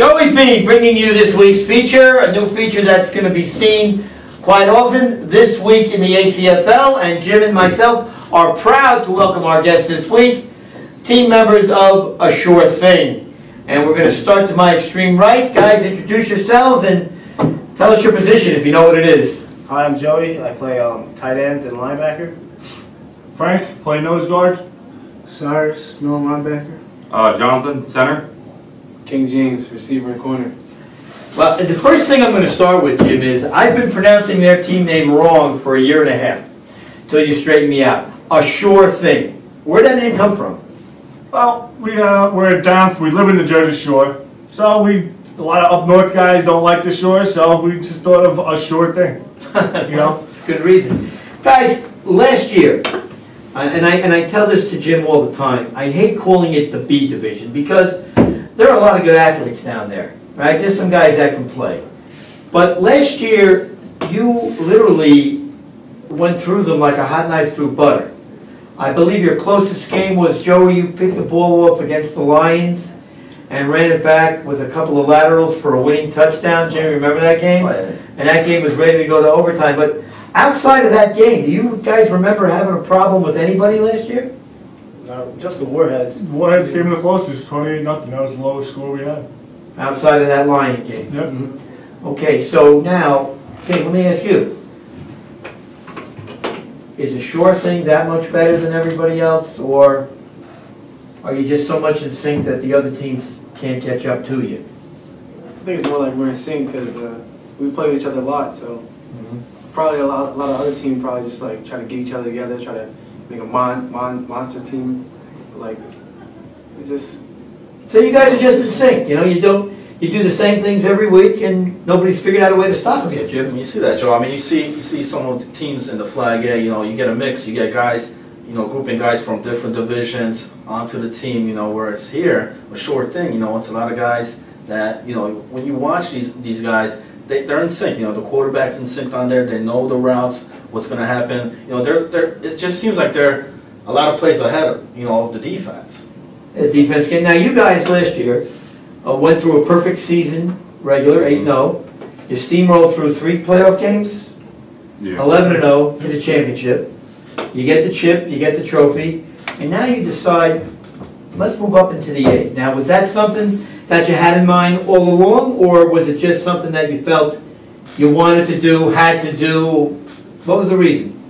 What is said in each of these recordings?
Joey B bringing you this week's feature, a new feature that's going to be seen quite often this week in the ACFL, and Jim and myself are proud to welcome our guests this week, team members of A Sure Thing. And we're going to start to my extreme right. Guys, introduce yourselves and tell us your position if you know what it is. Hi, I'm Joey. I play tight end and linebacker. Frank, play nose guard. Cyrus, middle linebacker. Jonathan, center. King James, receiver and corner. Well, the first thing I'm going to start with, Jim, is I've been pronouncing their team name wrong for a year and a half, till you straighten me out. A Sure Thing. Where'd that name come from? Well, we're down. We live in the Jersey Shore, so a lot of up north guys don't like the shore, so we just thought of A Sure Thing. You know, it's a good reason, guys. Last year, and I tell this to Jim all the time. I hate calling it the B division because there are a lot of good athletes down there, right? There's some guys that can play. But last year, you literally went through them like a hot knife through butter. I believe your closest game was, Joey, you picked the ball off against the Lions and ran it back with a couple of laterals for a winning touchdown. Jimmy, remember that game? And that game was ready to go to overtime. But outside of that game, do you guys remember having a problem with anybody last year? No, just the Warheads. the Warheads came the closest, 28-0. That was the lowest score we had. Outside of that Lion game? Yep. Mm-hmm. Okay, so now, let me ask you. Is A Sure Thing that much better than everybody else, or are you just so much in sync that the other teams can't catch up to you? I think it's more like we're in sync because we play with each other a lot. So probably a lot of other teams probably just like try to get each other together, try to make a monster team. Like we just. So you guys are just in sync. You know, you do the same things every week, and nobody's figured out a way to stop them yet, Jim. You see that, Joe. I mean, you see some of the teams in the Flag A. You know, you get a mix. You get guys, grouping guys from different divisions onto the team. You know, whereas here, A Sure Thing. You know, it's a lot of guys that when you watch these guys, they're in sync. You know, the quarterback's in sync on there. They know the routes, what's going to happen. You know, it just seems like they're a lot of plays ahead of the defense. The defense game. Now, you guys last year went through a perfect season, regular 8-0. You steamrolled through 3 playoff games, 11-0 in the championship. You get the chip, you get the trophy, and now you decide, let's move up into the A. Now, was that something that you had in mind all along, or was it just something that you felt you wanted to do, had to do? What was the reason?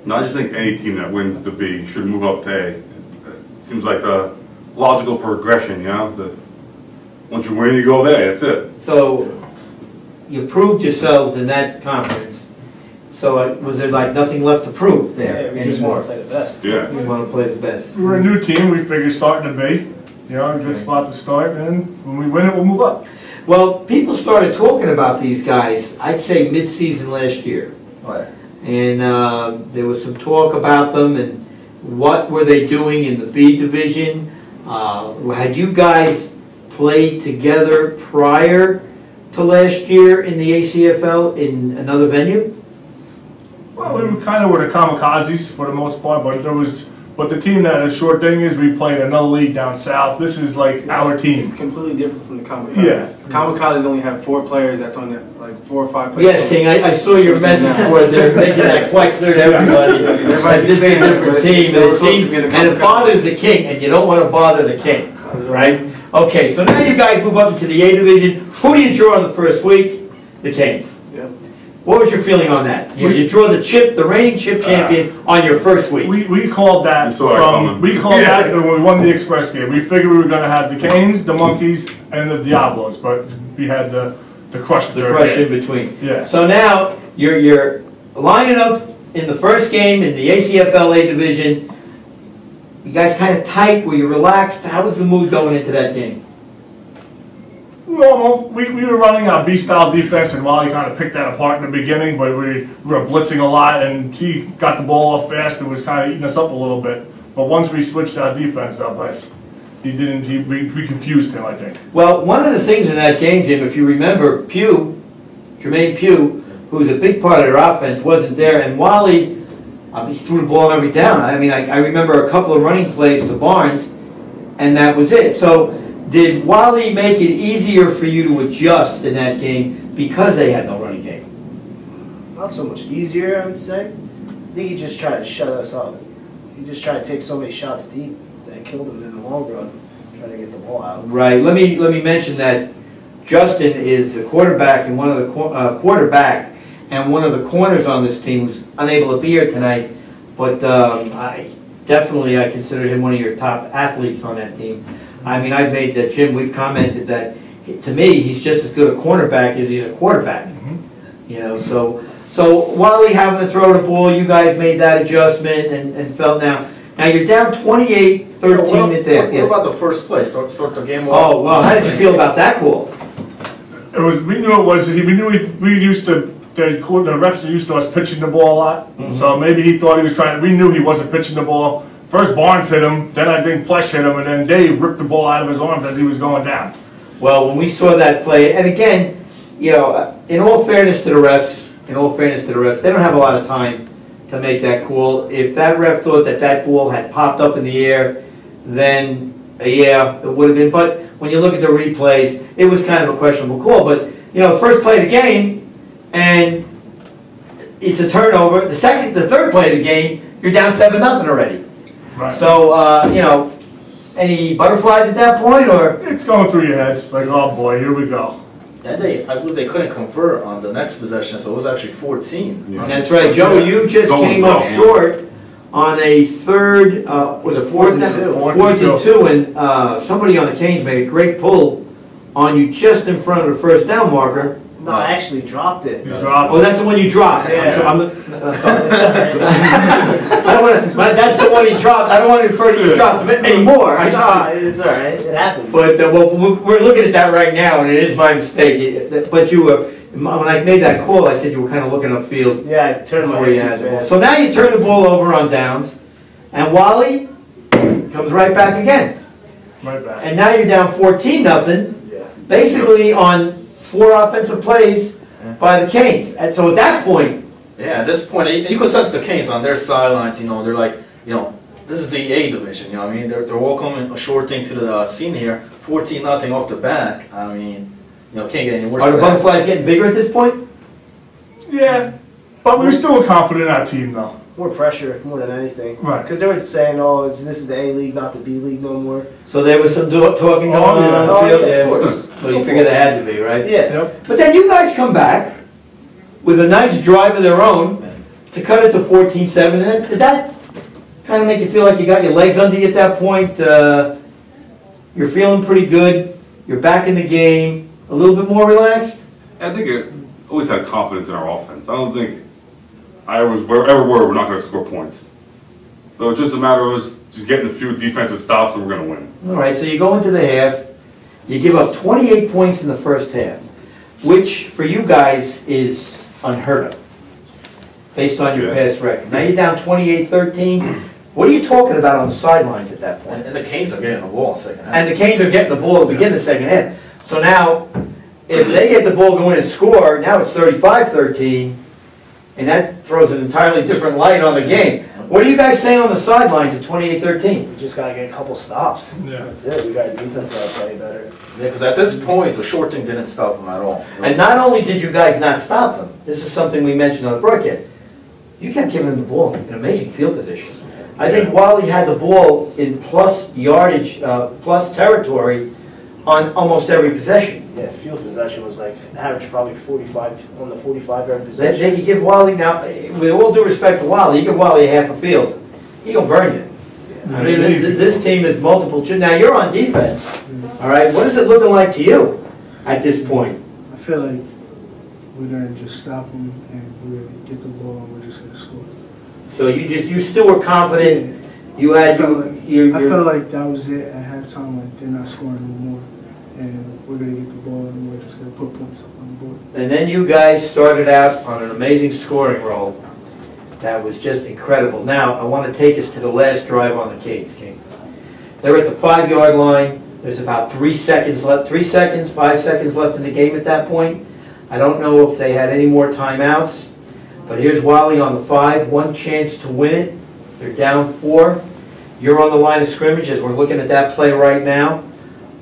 No, I just think any team that wins the B should move up to A. It seems like the logical progression, once you win, you go there, that's it. So, you proved yourselves in that conference. So, was there like nothing left to prove there We anymore? just want to play the best. Yeah. We want to play the best. We're a new team. We figured starting to be, a good spot to start, and when we win it, we'll move up. Well, people started talking about these guys, I'd say mid-season last year. Right. And there was some talk about them and what were they doing in the B division. Had you guys played together prior to last year in the ACFL in another venue? Well, we were kind of the kamikazes for the most part, but the team that A Sure Thing is, we played another league down south. This is like our team. It's completely different from the Kamikazes. Yeah. The Kamikazes only have 4 players. That's on like 4 or 5 players. Yes, King, I saw your message board there, making that quite clear to everybody. This is a different team, and it bothers the King, and you don't want to bother the King, right? Okay, so now you guys move up into the A division. Who do you draw in the first week? The Canes. Yep. What was your feeling on that? You draw the reigning chip champion on your first week. We called that that when we won the Express game. We figured we were going to have the Canes, the Monkeys, and the Diablos, but we had the crush. The crush in between. Yeah. So now you're lining up in the first game in the ACFL A division. You guys kind of tight? Were you relaxed? How was the mood going into that game? Normal. We were running our B-style defense, and Wally kind of picked that apart in the beginning, but we were blitzing a lot, and he got the ball off fast and was kind of eating us up a little bit. But once we switched our defense up, we confused him, I think. Well, one of the things in that game, Jim, if you remember, Jermaine Pugh, who's a big part of their offense, wasn't there, and Wally, he threw the ball every down. I mean, I remember a couple of running plays to Barnes, and that was it. So Did Wally make it easier for you to adjust in that game because they had no running game? Not so much easier, I would say. I think he just tried to shut us up. He just tried to take so many shots deep that killed him in the long run, trying to get the ball out. Right. Let me mention that Justin is the quarterback and one of the corners on this team who's unable to be here tonight. But I consider him one of your top athletes on that team. I mean, I've made that, Jim, we've commented that, to me, he's just as good a cornerback as he's a quarterback. You know, so Wally having to throw the ball, you guys made that adjustment and felt now you're down 28-13 at that. What about the first play? Start the game off. Oh, well, how did you feel about that call? We knew it was, we used to, the refs are used to us pitching the ball a lot. So maybe he thought he was we knew he wasn't pitching the ball. First Barnes hit him, then I think Plesh hit him, and then Dave ripped the ball out of his arms as he was going down. Well, when we saw that play, and again, you know, in all fairness to the refs, they don't have a lot of time to make that call. If that ref thought that ball had popped up in the air, then yeah, it would have been. But when you look at the replays, it was kind of a questionable call. But you know, the first play of the game, and it's a turnover. The third play of the game, you're down 7-0 already. Right. So you know, any butterflies at that point, or it's going through your head like, oh boy, here we go. And I believe they couldn't convert on the next possession, so it was actually 14. Yeah. That's right, Joe. You just came up short on a third, was it fourth and two, and somebody on the Canes made a great pull on you just in front of the first down marker. No, I actually dropped it. You dropped Oh, that's the one you dropped. Yeah. I'm sorry. That's the one he dropped. I don't want to refer to you dropped anymore. It's all right. It happens. But well, we're looking at that right now, and it is my mistake. But you were, when I made that call, I said you were kind of looking upfield. Yeah, I turned my head too fast. So now you turn the ball over on downs, and Wally comes right back again. Right back. And now you're down 14-0, basically on 4 offensive plays by the Canes. And so at that point, yeah, at this point, you could sense the Canes on their sidelines. You know, they're like, you know, this is the A division. You know, what I mean, they're welcoming a short thing to the scene here. 14-0 off the back. I mean, you know, can't get any worse. Are the butterflies getting bigger at this point? Yeah, but we still were confident in our team, though. More pressure, more than anything. Right. Because they were saying, oh, this is the A League, not the B League no more. So there was some talking going on the field? Yeah, of course. So you figure they had to be, right? Yeah. Yep. But then you guys come back with a nice drive of their own to cut it to 14-7. And did that kind of make you feel like you got your legs under you at that point? You're feeling pretty good. You're back in the game. A little bit more relaxed? I think it always had confidence in our offense. I don't think wherever we're not going to score points. So it's just a matter of us just getting a few defensive stops and we're going to win. All right, so you go into the half. You give up 28 points in the first half, which for you guys is unheard of, based on your past record. Now you're down 28-13. What are you talking about on the sidelines at that point? And the Canes are getting the ball in the second half. And the Canes are getting the ball to begin the second half. So now, if they get the ball, go in and score, now it's 35-13, and that throws an entirely different light on the game. What are you guys saying on the sidelines at 28-13? We just got to get a couple stops. Yeah. That's it. We got defense got to play better. Yeah, because at this point, the short thing didn't stop them at all. And not only did you guys not stop them, this is something we mentioned on the broadcast, you kept giving them the ball in amazing field position. I think Wally had the ball in plus yardage, plus territory on almost every possession. Yeah, field possession was like average probably 45 on the 45-yard Then possession. you give Wally, now, with all due respect to Wally, you give Wally a half a field, he gonna burn you. I mean, this team is multiple. Now you're on defense, all right? What is it looking like to you at this point? I feel like we're gonna just stop them and we're gonna get the ball and we're just gonna score. So you still were confident. You had I felt like that was it at halftime. Like they're not scoring no more, and we're gonna get the ball and we're just gonna put points up on the board. And then you guys started out on an amazing scoring roll. That was just incredible. Now, I want to take us to the last drive on the Canes, King. They're at the 5-yard line. There's about 3 seconds left, 5 seconds left in the game at that point. I don't know if they had any more timeouts, but here's Wally on the 5, one chance to win it. They're down 4. You're on the line of scrimmage as we're looking at that play right now.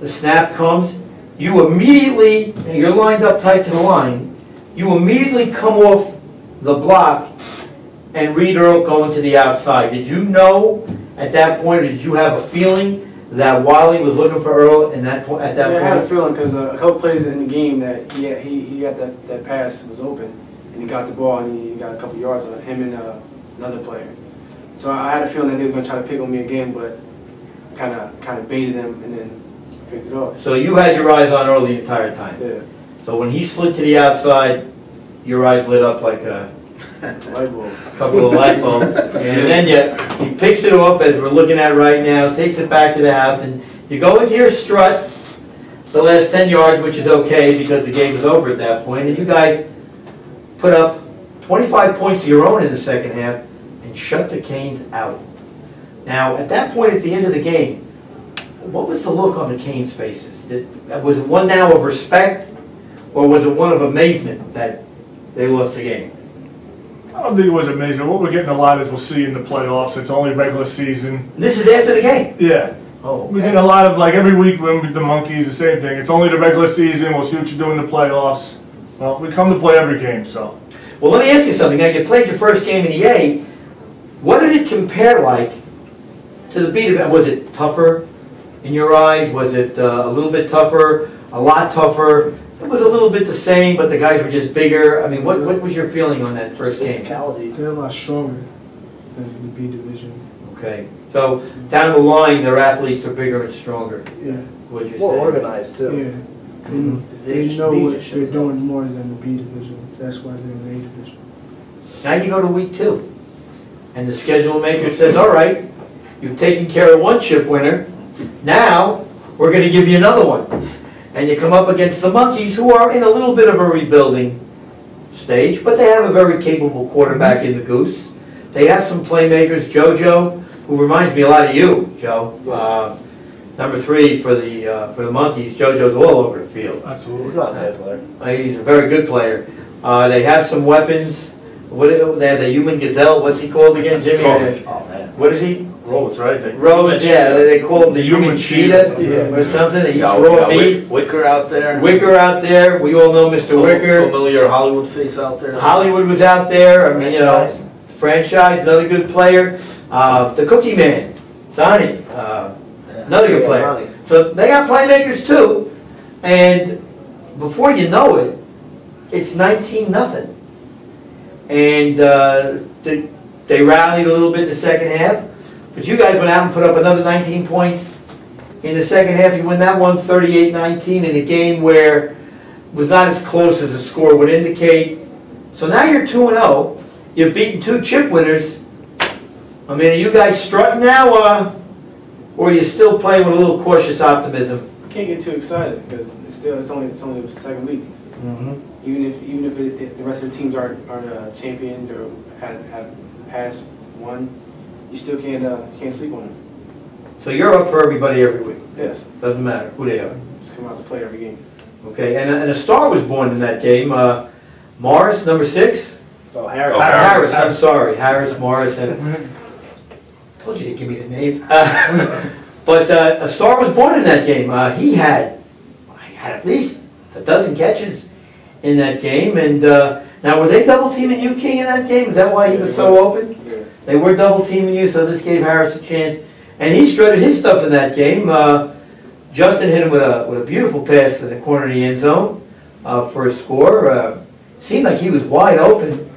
the snap comes, you immediately, and you're lined up tight to the line, you immediately come off the block and read Earl going to the outside. Did you know at that point, or did you have a feeling that Wiley was looking for Earl at that point? I had a feeling because a couple plays in the game that he got that pass was open, and he got the ball and he got a couple yards on him and another player. So I had a feeling that he was going to try to pick on me again, but kind of baited him and then picked it off. So you had your eyes on Earl the entire time. Yeah. So when he slid to the outside, your eyes lit up like a Light bulb. couple of light bulbs. And then he picks it off, as we're looking at right now, takes it back to the house, and you go into your strut the last 10 yards, which is okay because the game is over at that point, and you guys put up 25 points of your own in the second half and shut the Canes out. Now, at that point at the end of the game, what was the look on the Canes' faces? Was it one now of respect, or was it one of amazement that they lost the game? I don't think it was amazing. What we're getting a lot is we'll see in the playoffs. It's only regular season. This is after the game? Yeah. Oh, okay. We're getting a lot of, like, every week when the Monkeys, the same thing. It's only the regular season. We'll see what you do in the playoffs. Well, we come to play every game, so. Well, let me ask you something. Now, you played your first game in the A. What did it compare like to the B division? Was it tougher in your eyes? Was it a little bit tougher, a lot tougher? It was a little bit the same, but the guys were just bigger. I mean, what was your feeling on that first game? They're a lot stronger than the B division. Okay. So, down the line, their athletes are bigger and stronger. Yeah. Would you More say? organized too. Yeah. Mhm. They know what they're doing more than the B division. That's why they're in the A division. Now you go to week 2, and the schedule maker says, all right, you've taken care of one chip winner, now we're going to give you another one. And you come up against the Monkeys, who are in a little bit of a rebuilding stage, but they have a very capable quarterback in the Goose. They have some playmakers, JoJo, who reminds me a lot of you, Joe. Number 3 for the Monkeys. JoJo's all over the field. Absolutely. He's not a bad player. He's a very good player. They have some weapons. They have the human gazelle. What's he called again, Jimmy? Oh man. What is he? Rose, right? Rose, yeah. They call him the human cheetah or something. He eats raw meat. Wicker out there. Wicker out there. We all know Mr. Wicker. Familiar Hollywood face out there. Hollywood was out there. I mean, you know, franchise, another good player. The Cookie Man, Donnie, another good player. So they got playmakers too. And before you know it, it's 19-0. And they rallied a little bit in the second half. But you guys went out and put up another 19 points in the second half. You win that one 38-19 in a game where it was not as close as the score would indicate. So now you're 2-0. You've beaten 2 chip winners. I mean, are you guys strutting now, or are you still playing with a little cautious optimism? Can't get too excited because it's only the second week. Mm-hmm. Even if the rest of the teams are champions or have passed one, you still can't sleep on them. So you're up for everybody every week. Yes. Doesn't matter who they are. Just come out to play every game. Okay, and a star was born in that game. Morris, number 6. Oh, Harris. Harris. I'm sorry, Harris, Morris, and told you to give me the names. But a star was born in that game. He had at least a dozen catches in that game. And now, were they double teaming you, King, in that game? Is that why he was so open? Yeah. They were double teaming you, so this gave Harris a chance. And he strutted his stuff in that game. Justin hit him with a beautiful pass in the corner of the end zone for a score. Seemed like he was wide open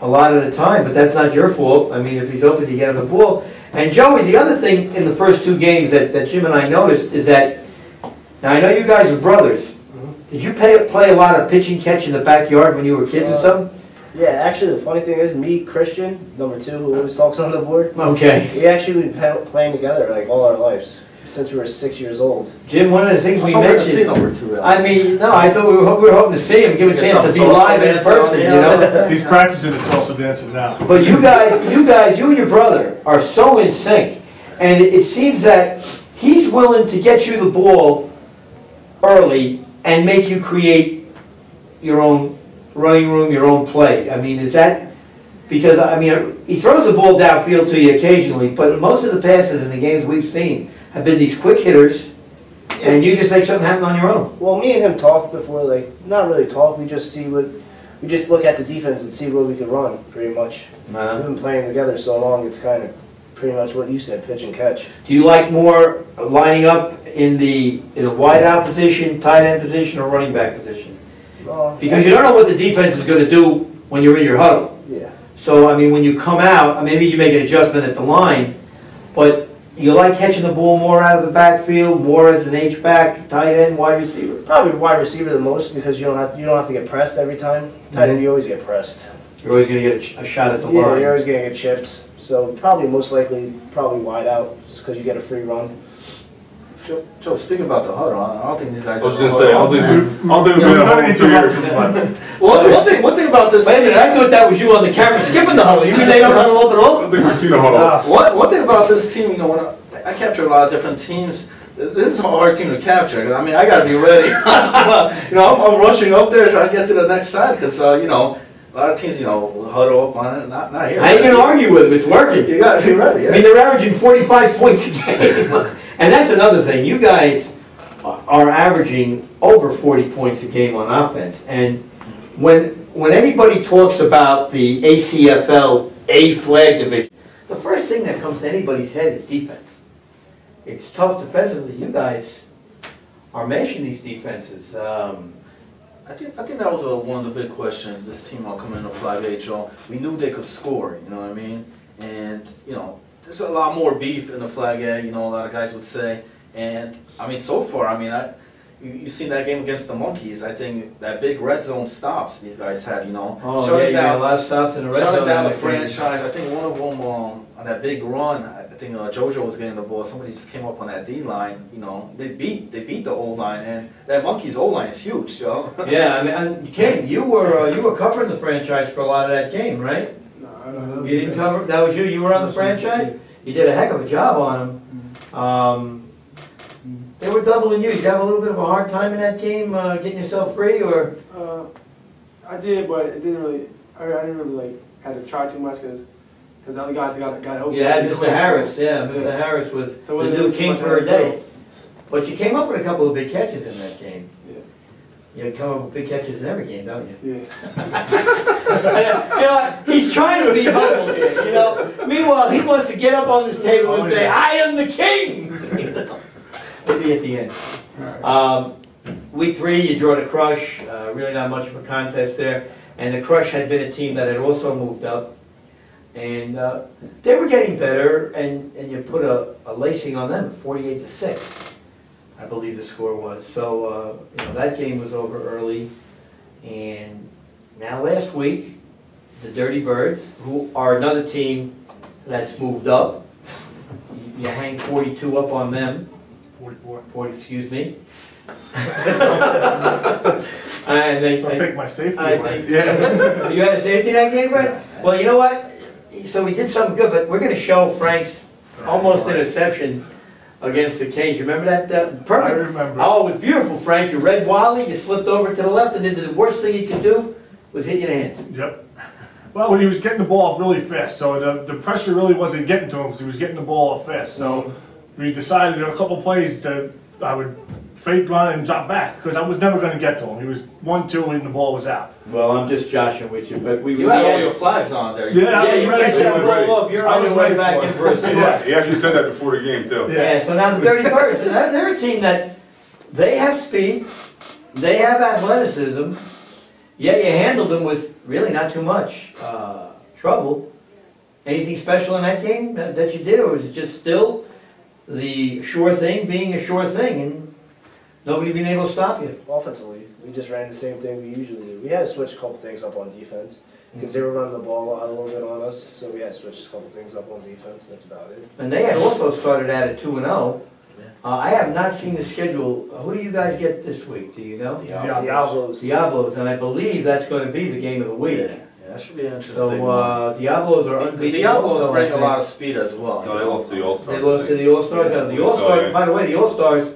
a lot of the time, but that's not your fault. I mean, if he's open, you get him the ball. And Joey, the other thing in the first 2 games that Jim and I noticed is that, now I know you guys are brothers. Did you play a lot of pitch and catch in the backyard when you were kids or something? Yeah, actually, the funny thing is, me, Christian, number 2, who always talks on the board, Okay. we actually been playing together like all our lives since we were 6 years old. Jim, one of the things we See mentioned, number 2. I mean, no, I thought we were hoping to see him, give a Get chance to some be salsa live in dancing person, on you the know? He's practicing the salsa dancing now. But you and your brother are so in sync, and it seems that he's willing to get you the ball early and make you create your own running room, your own play. I mean, is that because, I mean, he throws the ball downfield to you occasionally, but most of the passes in the games we've seen have been these quick hitters and you just make something happen on your own. Well, me and him talked before, like, not really talk, we just look at the defense and see what we could run, pretty much. We've been playing together so long, it's kind of pretty much what you said, pitch and catch. Do you like more lining up in a wide out position, tight end position, or running back position? Because you don't know what the defense is going to do when you're in your huddle. Yeah. So, I mean, when you come out, maybe you make an adjustment at the line, but you like catching the ball more out of the backfield, more as an H-back, tight end, wide receiver? Probably wide receiver the most because you don't have to get pressed every time. Tight end, you always get pressed. You're always going to get a shot at the line. Yeah, you're always going to get chipped. So probably most likely, wide out because you get a free run. Joe, speaking about the huddle, I don't think these guys. I was going to say, I don't think we've been in a huddle in 2 years. One thing about this. Wait a minute, I thought that was you on the camera skipping the huddle. You mean they don't huddle up at I all? don't think we've seen a huddle. One thing about this team, when I capture a lot of different teams, this is a hard team to capture. Cause I got to be ready. I'm rushing up there trying to get to the next side because a lot of teams, will huddle up on it. Not here. I ain't going to argue with them. It's working. You got to be ready. Yeah. They're averaging 45 points a game. And that's another thing. You guys are averaging over 40 points a game on offense. And when anybody talks about the ACFL A flag division, the first thing that comes to anybody's head is defense. It's tough defensively. You guys are mashing these defenses. I think that was one of the big questions. This team coming into Flag HO, we knew they could score. You know what I mean? And there's a lot more beef in the Flag A. A lot of guys would say. And so far, you seen that game against the Monkeys. I think that big red zone stops these guys had. You got a lot of stops in the red zone. Shutting down the franchise. I think one of them on that big run. I think JoJo was getting the ball. Somebody just came up on that D line. They beat the O line, and that Monkeys O line is huge. Yeah, Ken, you were covering the franchise for a lot of that game, right? No, I don't know. You didn't cover. That was you. You were on the franchise. You did a heck of a job on them. They were doubling you. Did you have a little bit of a hard time in that game, getting yourself free, or? I did, but it didn't really. I didn't really had to try too much because the other guys got open. Yeah, Mr. Harris. Yeah, Mr. Harris was the new king for a day. But you came up with a couple of big catches in that game. Yeah. You come up with big catches in every game, don't you? Yeah. He's trying to be humble here. Meanwhile, he wants to get up on this table and say, "I am the king." Maybe at the end. Week 3, you draw the Crush. Really not much of a contest there. And the Crush had been a team that had also moved up. And they were getting better, and you put a lacing on them, 48-6, I believe the score was. So that game was over early. And now last week, the Dirty Birds, who are another team that's moved up, you hang 42 up on them. 40, excuse me. And I'll take my safety away. Yeah. You had a safety that game, right? Yes. Well, you know what? So we did something good, but we're going to show Frank's almost interception against the Canes. You remember that? Perfect. I remember. Oh, it was beautiful, Frank. You read Wally, you slipped over to the left, and then the worst thing he could do was hit you in the hands. Yep. Well, when he was getting the ball off really fast, so the pressure really wasn't getting to him because he was getting the ball off fast. So we decided in a couple plays that I would fake run and drop back because I was never going to get to him. He was 1-2 and the ball was out. Well, I'm just joshing with you, but you had all your flags on there. Yeah, you catch that ball up, you're on your way back in for a yeah. He actually said that before the game too. Yeah, so now the Dirty Birds, they're a team that they have speed, they have athleticism, yet you handled them with really not too much trouble. Anything special in that game that you did, or was it just still the sure thing being a sure thing and nobody being able to stop you? Offensively, we just ran the same thing we usually do. We had to switch a couple things up on defense because they were running the ball a little bit on us, so we had to switch a couple things up on defense. That's about it. And they had also started out at 2-0. I have not seen the schedule. Who do you guys get this week? Do you know? Diablos. Diablos, and I believe that's going to be the game of the week. Yeah, that should be interesting. So Diablos are unbeaten. Diablos bring a lot of speed as well. No, they lost to the All-Stars. They lost to the All-Stars. Now, the All-Stars, by the way, the All-Stars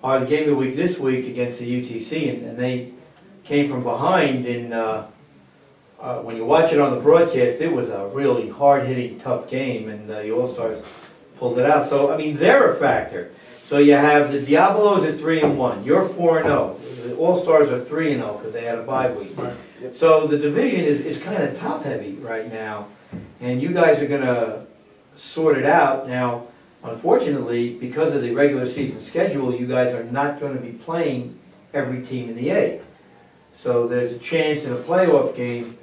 are the game of the week this week against the UTC, and they came from behind. And when you watch it on the broadcast, it was a really hard-hitting, tough game, and the All-Stars pulled it out. So, I mean, they're a factor. So you have the Diablos at 3-1. You're 4-0. The All-Stars are 3-0 because they had a bye week. So the division is kind of top-heavy right now, and you guys are going to sort it out. Now, unfortunately, because of the regular season schedule, you guys are not going to be playing every team in the A. So there's a chance in a playoff game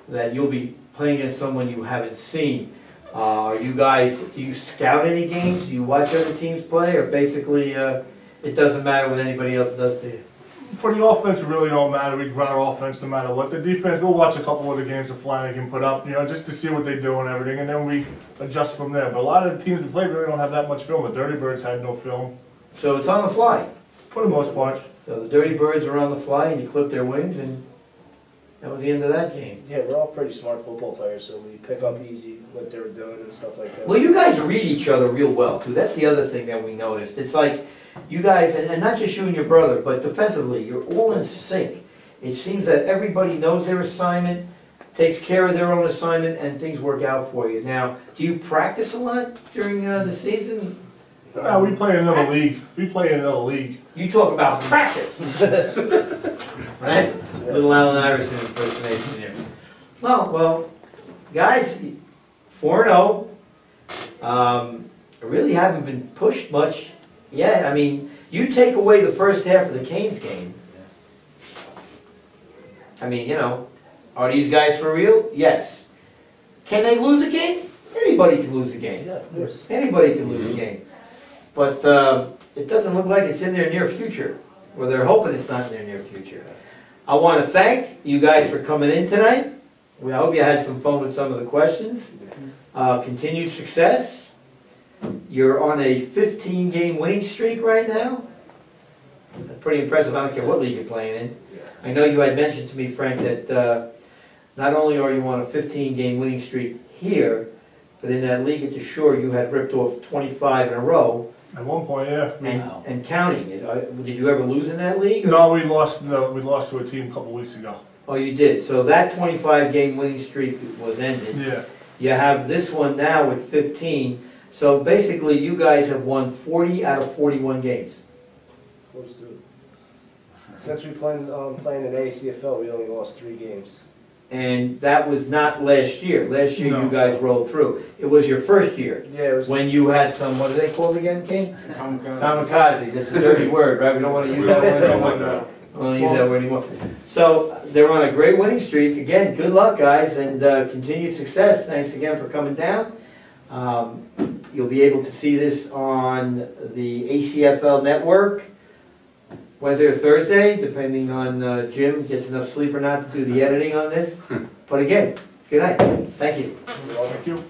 that you'll be playing against someone you haven't seen. You guys, do you scout any games? Do you watch other teams play? Or basically, it doesn't matter what anybody else does to you? For the offense, it really don't matter. We'd run our offense no matter what. The defense, we'll watch a couple of the games that Flanagan can put up, you know, just to see what they do and everything, and then we adjust from there. But a lot of the teams we play really don't have that much film. The Dirty Birds had no film. So it's on the fly? For the most part. So the Dirty Birds are on the fly and you clip their wings, and that was the end of that game. Yeah, we're all pretty smart football players, so we pick up easy what they were doing and stuff like that. Well, you guys read each other real well, too. That's the other thing that we noticed. It's like you guys, and not just you and your brother, but defensively, you're all in sync. It seems that everybody knows their assignment, takes care of their own assignment, and things work out for you. Now, do you practice a lot during the season? No, we play in another league. We play in another league. You talk about practice, right? Little Allen Iverson impersonation here. Well, guys, 4-0. Really haven't been pushed much yet. I mean, you take away the first half of the Canes game. I mean, you know, are these guys for real? Yes. Can they lose a game? Anybody can lose a game. Yeah, of course. Anybody can lose a game. But it doesn't look like it's in their near future. Or they're hoping it's not in their near future. I want to thank you guys for coming in tonight. I hope you had some fun with some of the questions. Continued success. You're on a 15-game winning streak right now. Pretty impressive. I don't care what league you're playing in. I know you had mentioned to me, Frank, that not only are you on a 15-game winning streak here, but in that league at the Shore, you had ripped off 25 in a row. At one point, yeah. And counting. Did you ever lose in that league? Or? No, we lost to a team a couple weeks ago. Oh, you did. So that 25-game winning streak was ended. Yeah. You have this one now with 15. So basically, you guys have won 40 out of 41 games. Close to it. Since we playing in ACFL, we only lost 3 games. And that was not last year. Last year, No. you guys rolled through. It was your first year. Yeah, it was. When you had some, what are they called again, King? Kamikaze. Kamikazes. That's a dirty word, right? We don't want to use that word anymore. We don't use that word anymore. So they're on a great winning streak. Again, good luck, guys, and continued success. Thanks again for coming down. You'll be able to see this on the ACFL network Wednesday or Thursday, depending on Jim gets enough sleep or not to do the editing on this. But again, good night. Thank you. Thank you.